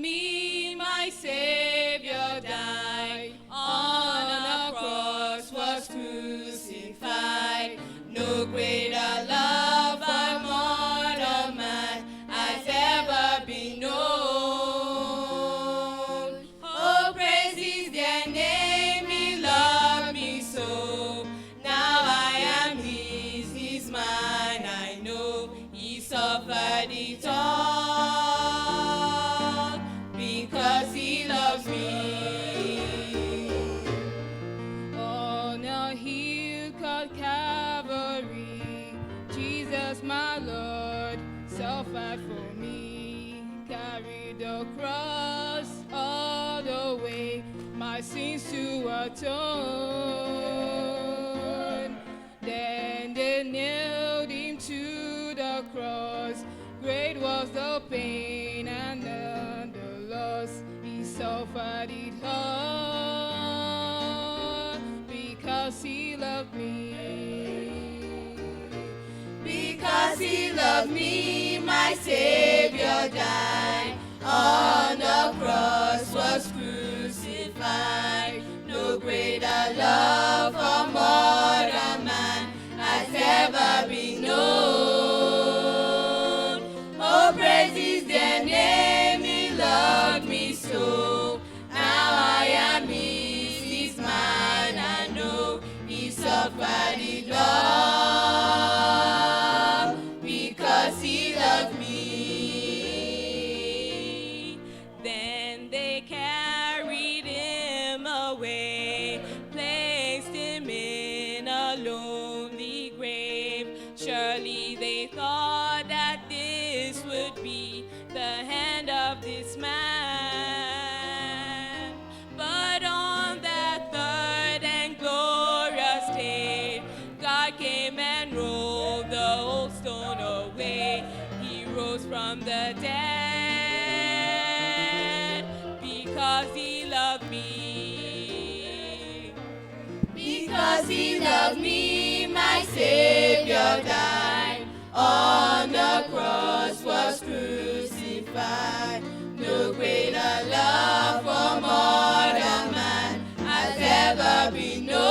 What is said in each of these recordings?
me, my Savior died. On a cross was crucified. No greater love by mortal man has ever been known. Oh, praise is their name, he loved me so. Now I am his, he's mine, I know. He suffered it all because he loves me. On a hill called Calvary, Jesus my Lord suffered for me, carried the cross all the way, my sins to atone. Then they nailed him to the cross. Great was the pain and the loss. He suffered it all because he loved me. Because he loved me, my Savior died. On the cross was crucified. No greater love for mortal man has ever been known. Oh, praise is their name, he loved me so. Now I am his, he's mine, I know. He suffered it all because he loved me. Then they carried him away, placed him in a lonely grave. Surely they thought that this would be the hand of this man. But on that third and glorious day, God came and rolled the old stone away. He rose from the dead because he loved me. Because he loved me, my Savior died. On the cross was crucified. No greater love for mortal man has ever been known.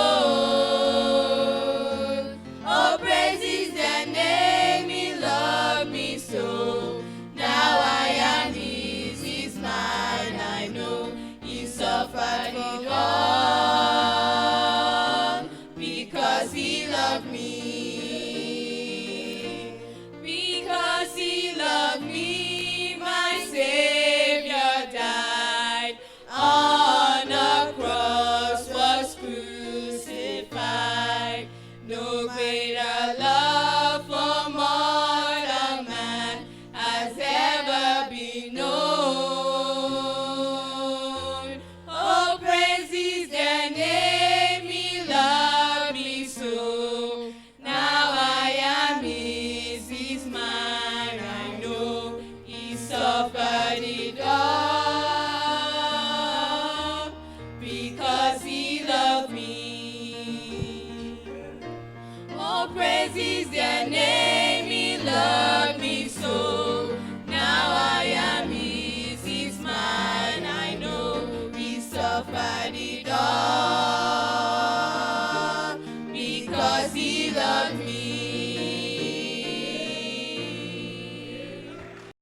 Oh, praise is their name, he loved me so. Now I am his, he's mine, I know. He suffered it all because he loved me. Because he loved me, my Savior died. On a cross was crucified. No greater love for mortal man has ever been known. Oh, praise is their name, he loved me so. Now I am his, he's mine, I know. He suffered it all because he loved me. Oh, praise is their